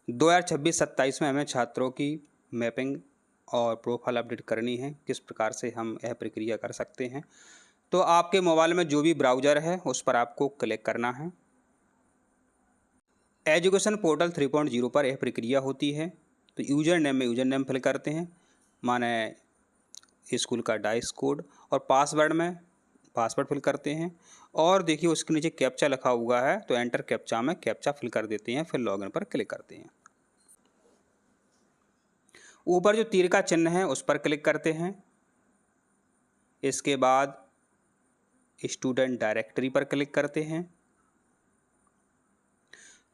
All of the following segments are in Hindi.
2026-27 में हमें छात्रों की मैपिंग और प्रोफाइल अपडेट करनी है। किस प्रकार से हम यह प्रक्रिया कर सकते हैं? तो आपके मोबाइल में जो भी ब्राउज़र है उस पर आपको क्लिक करना है। एजुकेशन पोर्टल 3.0 पर यह प्रक्रिया होती है। तो यूज़र नेम में यूज़र नेम फिल करते हैं, माने स्कूल का डाइस कोड, और पासवर्ड में पासवर्ड फिल करते हैं। और देखिए उसके नीचे कैप्चा लिखा हुआ है, तो एंटर कैप्चा में कैप्चा फिल कर देते हैं, फिर लॉगिन पर क्लिक करते हैं। ऊपर जो तीर का चिन्ह है उस पर क्लिक करते हैं। इसके बाद स्टूडेंट डायरेक्टरी पर क्लिक करते हैं,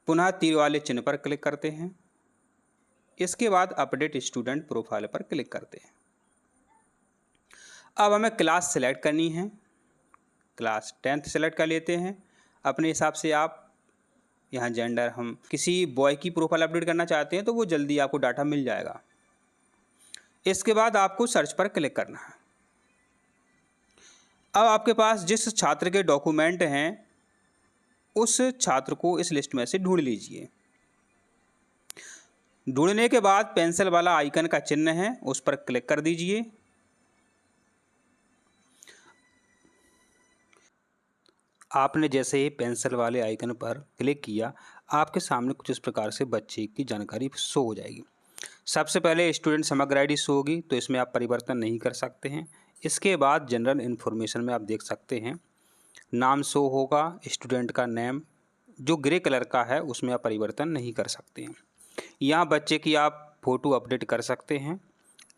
पुनः तीर वाले चिन्ह पर क्लिक करते हैं। इसके बाद अपडेट स्टूडेंट प्रोफाइल पर क्लिक करते हैं। अब हमें क्लास सेलेक्ट करनी है। क्लास 10th सेलेक्ट कर लेते हैं अपने हिसाब से। आप यहाँ जेंडर, हम किसी बॉय की प्रोफाइल अपडेट करना चाहते हैं तो वो जल्दी आपको डाटा मिल जाएगा। इसके बाद आपको सर्च पर क्लिक करना है। अब आपके पास जिस छात्र के डॉक्यूमेंट हैं उस छात्र को इस लिस्ट में से ढूंढ लीजिए। ढूंढने के बाद पेंसिल वाला आइकन का चिन्ह है उस पर क्लिक कर दीजिए। आपने जैसे ही पेंसिल वाले आइकन पर क्लिक किया, आपके सामने कुछ इस प्रकार से बच्चे की जानकारी शो हो जाएगी। सबसे पहले स्टूडेंट समग्र आईडी शो होगी, तो इसमें आप परिवर्तन नहीं कर सकते हैं। इसके बाद जनरल इन्फॉर्मेशन में आप देख सकते हैं नाम शो होगा, स्टूडेंट का नेम जो ग्रे कलर का है उसमें आप परिवर्तन नहीं कर सकते हैं। यहाँ बच्चे की आप फ़ोटो अपडेट कर सकते हैं।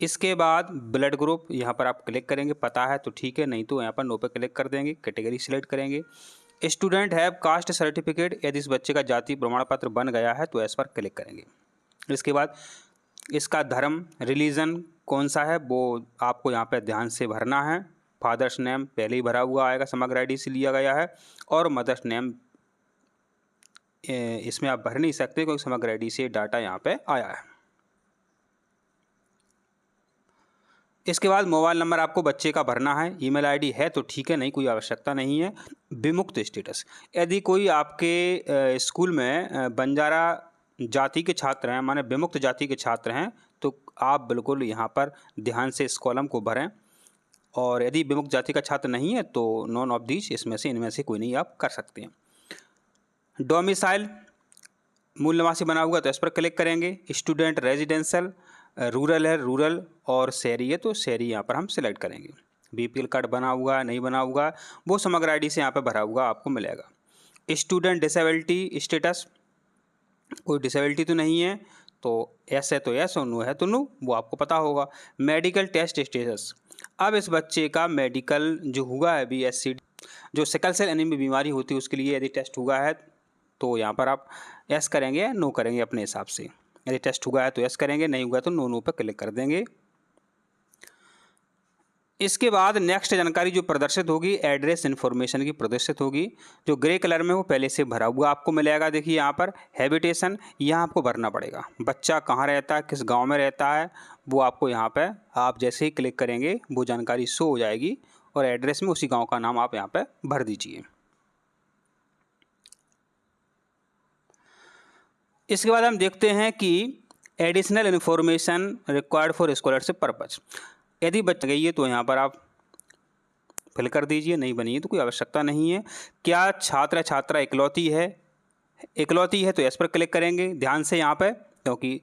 इसके बाद ब्लड ग्रुप, यहाँ पर आप क्लिक करेंगे, पता है तो ठीक है, नहीं तो यहाँ पर नो पे क्लिक कर देंगे। कैटेगरी सिलेक्ट करेंगे। स्टूडेंट हैव कास्ट सर्टिफिकेट, यदि इस बच्चे का जाति प्रमाण पत्र बन गया है तो एस पर क्लिक करेंगे। इसके बाद इसका धर्म, रिलीजन कौन सा है वो आपको यहाँ पर ध्यान से भरना है। फादर्स नेम पहले ही भरा हुआ आएगा, समग्र आईडी से लिया गया है। और मदर्स नेम इसमें आप भर नहीं सकते क्योंकि समग्र आईडी से डाटा यहाँ पे आया है। इसके बाद मोबाइल नंबर आपको बच्चे का भरना है। ईमेल आईडी है तो ठीक है, नहीं कोई आवश्यकता नहीं है। विमुक्त स्टेटस, यदि कोई आपके स्कूल में बंजारा जाति के छात्र हैं, माने विमुक्त जाति के छात्र हैं, तो आप बिल्कुल यहाँ पर ध्यान से इस कॉलम को भरें। और यदि विमुक्त जाति का छात्र नहीं है तो नॉन ऑफ दीज, इसमें से इनमें से कोई नहीं आप कर सकते हैं। डोमिसाइल, मूल निवासी बना हुआ तो इस पर क्लिक करेंगे। स्टूडेंट रेजिडेंशियल, रूरल है रूरल, और शहरी है तो शहरी यहाँ पर हम सिलेक्ट करेंगे। बीपीएल कार्ड बना हुआ नहीं बना हुआ वो समग्र आईडी से यहाँ पर भरा हुआ आपको मिलेगा। स्टूडेंट डिसेबिलिटी स्टेटस, कोई डिसेबिलिटी तो नहीं है तो एस है तो एस और नो है तो नो, वो आपको पता होगा। मेडिकल टेस्ट स्टेटस, अब इस बच्चे का मेडिकल जो हुआ है BSc, जो सिकल सेल एनीमिया बीमारी होती है उसके लिए यदि टेस्ट हुआ है तो यहाँ पर आप एस करेंगे या नो करेंगे अपने हिसाब से। यदि टेस्ट हुआ है तो एस करेंगे, नहीं हुआ तो नो पर क्लिक कर देंगे। इसके बाद नेक्स्ट जानकारी जो प्रदर्शित होगी एड्रेस इन्फॉर्मेशन की प्रदर्शित होगी। जो ग्रे कलर में वो पहले से भरा हुआ आपको मिलेगा। देखिए यहाँ पर हैबिटेशन, यहाँ आपको भरना पड़ेगा। बच्चा कहाँ रहता है, किस गांव में रहता है, वो आपको यहाँ पे आप जैसे ही क्लिक करेंगे वो जानकारी शो हो जाएगी। और एड्रेस में उसी गाँव का नाम आप यहाँ पर भर दीजिए। इसके बाद हम देखते हैं कि additional information required for scholarship purpose, यदि बच गई है तो यहाँ पर आप फिल कर दीजिए, नहीं बनी है तो कोई आवश्यकता नहीं है। क्या छात्र छात्रा इकलौती है, इकलौती है तो इस पर क्लिक करेंगे ध्यान से यहाँ पर, क्योंकि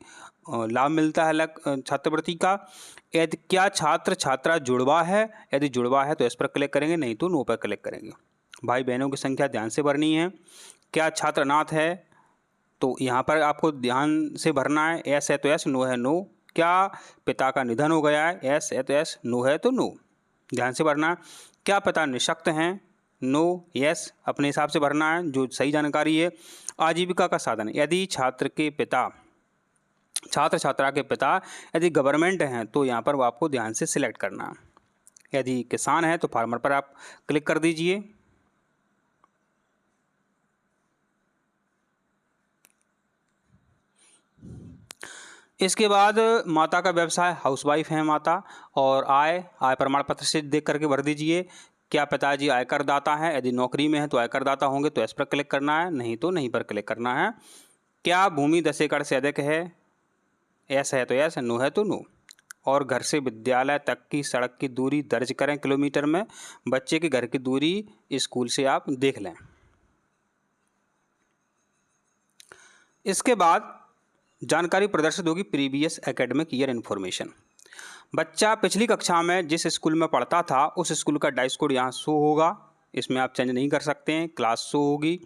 लाभ मिलता है अलग छात्रवृत्ति का। यदि क्या छात्र छात्रा जुड़वा है, यदि जुड़वा है तो इस पर क्लिक करेंगे, नहीं तो नो पर क्लिक करेंगे। भाई बहनों की संख्या ध्यान से भरनी है। क्या छात्र अनाथ है तो यहाँ पर आपको ध्यान से भरना है। एस है तो एस, नो है नो। क्या पिता का निधन हो गया है, एस है तो एस, नो है तो नो, ध्यान से भरना है। क्या पिता निःशक्त हैं, नो यस, अपने हिसाब से भरना है जो सही जानकारी है। आजीविका का साधन, यदि छात्र के पिता, छात्र छात्रा के पिता यदि गवर्नमेंट हैं तो यहाँ पर वो आपको ध्यान से सिलेक्ट करना है। यदि किसान है तो फार्मर पर आप क्लिक कर दीजिए। इसके बाद माता का व्यवसाय, हाउसवाइफ है माता, और आय प्रमाण पत्र से देख करके भर दीजिए। क्या पिताजी आयकर दाता है, यदि नौकरी में है तो आयकर दाता होंगे तो इस पर क्लिक करना है, नहीं तो नहीं पर क्लिक करना है। क्या भूमि 10 एकड़ से अधिक है? यस है तो यस, नो है तो नो। और घर से विद्यालय तक की सड़क की दूरी दर्ज करें किलोमीटर में। बच्चे के घर की दूरी स्कूल से आप देख लें। इसके बाद जानकारी प्रदर्शित होगी प्रीवियस एकेडमिक ईयर इन्फॉर्मेशन। बच्चा पिछली कक्षा में जिस स्कूल में पढ़ता था उस स्कूल का डाइस कोड यहाँ शो होगा। इसमें आप चेंज नहीं कर सकते हैं। क्लास शो होगी।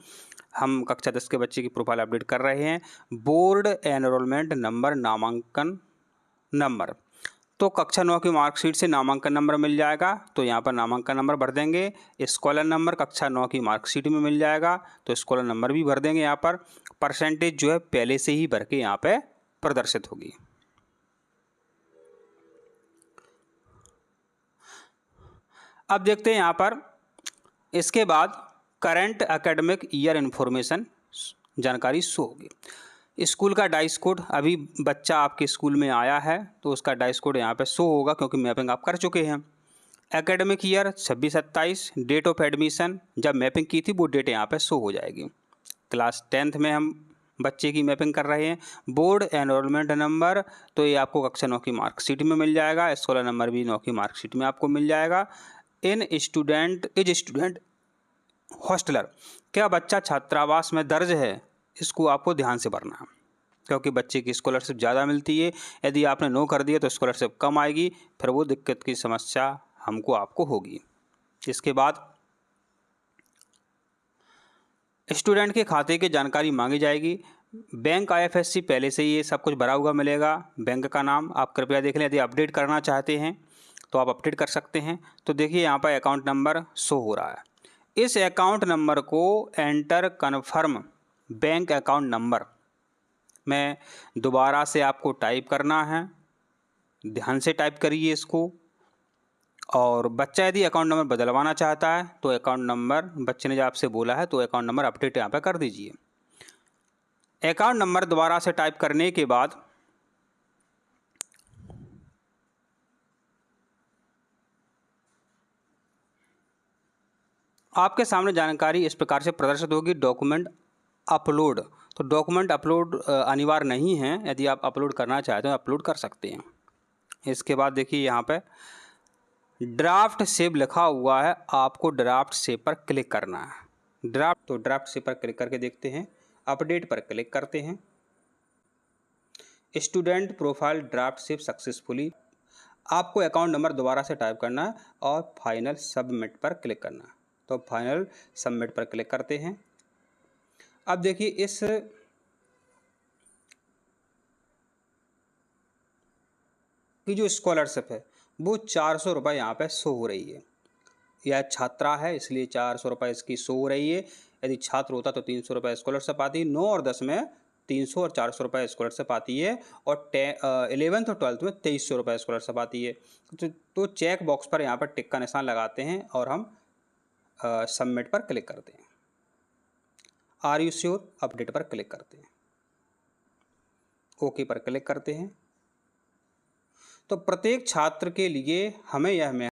हम कक्षा 10 के बच्चे की प्रोफाइल अपडेट कर रहे हैं। बोर्ड एनरोलमेंट नंबर, नामांकन नंबर, तो कक्षा 9 की मार्कशीट से नामांकन नंबर मिल जाएगा, तो यहाँ पर नामांकन नंबर भर देंगे। स्कॉलर नंबर कक्षा 9 की मार्कशीट में मिल जाएगा, तो स्कॉलर नंबर भी भर देंगे। यहाँ पर परसेंटेज जो है पहले से ही भर के यहाँ पे प्रदर्शित होगी। अब देखते हैं यहाँ पर इसके बाद करंट एकेडमिक ईयर इन्फॉर्मेशन जानकारी शो होगी। स्कूल का डाइस कोड, अभी बच्चा आपके स्कूल में आया है तो उसका डाइस कोड यहाँ पे शो होगा क्योंकि मैपिंग आप कर चुके हैं। Academic year 26-27, date of admission जब मैपिंग की थी वो डेट यहाँ पे शो हो जाएगी। क्लास 10th में हम बच्चे की मैपिंग कर रहे हैं। बोर्ड एनरोलमेंट नंबर, तो ये आपको कक्षा 9 की मार्कशीट में मिल जाएगा। स्कॉलर नंबर भी 9 की मार्कशीट में आपको मिल जाएगा। इन स्टूडेंट इज स्टूडेंट हॉस्टलर, क्या बच्चा छात्रावास में दर्ज है, इसको आपको ध्यान से भरना है क्योंकि बच्चे की स्कॉलरशिप ज़्यादा मिलती है। यदि आपने नो कर दिया तो स्कॉलरशिप कम आएगी, फिर वो दिक्कत की समस्या हमको आपको होगी। इसके बाद स्टूडेंट के खाते की जानकारी मांगी जाएगी। बैंक IFSC पहले से ये सब कुछ भरा हुआ मिलेगा। बैंक का नाम आप कृपया देख लें। यदि अपडेट करना चाहते हैं तो आप अपडेट कर सकते हैं। तो देखिए यहाँ पर अकाउंट नंबर शो हो रहा है। इस अकाउंट नंबर को enter confirm bank account number में दोबारा से आपको टाइप करना है। ध्यान से टाइप करिए इसको। और बच्चा यदि अकाउंट नंबर बदलवाना चाहता है तो अकाउंट नंबर, बच्चे ने जो आपसे बोला है तो अकाउंट नंबर अपडेट यहाँ पर कर दीजिए। अकाउंट नंबर दोबारा से टाइप करने के बाद आपके सामने जानकारी इस प्रकार से प्रदर्शित होगी। डॉक्यूमेंट अपलोड, तो डॉक्यूमेंट अपलोड अनिवार्य नहीं है। यदि आप अपलोड करना चाहते हैं तो अपलोड कर सकते हैं। इसके बाद देखिए यहाँ पे ड्राफ्ट सेव लिखा हुआ है, आपको ड्राफ्ट सेव पर क्लिक करना है। ड्राफ्ट सेव पर क्लिक करके देखते हैं। अपडेट पर क्लिक करते हैं। Student profile draft save successfully. आपको अकाउंट नंबर दोबारा से टाइप करना है और फाइनल सबमिट पर क्लिक करना है। तो फाइनल सबमिट पर क्लिक करते हैं। अब देखिए इस की जो स्कॉलरशिप है वो 400 रुपये यहाँ पे शो हो रही है। यह छात्रा है इसलिए 400 रुपये इसकी शो हो रही है। यदि छात्र होता तो 300 रुपये स्कॉलरशिप आती है। 9 और 10 में 300 और 400 रुपये स्कॉलरशिप आती है। और 11th और 12th में 2300 रुपये स्कॉलरशिप आती है। तो चेक बॉक्स पर यहाँ पर टिक का निशान लगाते हैं और हम सबमिट पर क्लिक करते हैं। आर यू श्योर, अपडेट पर क्लिक करते हैं। ओके पर क्लिक करते हैं। तो प्रत्येक छात्र के लिए हमें यह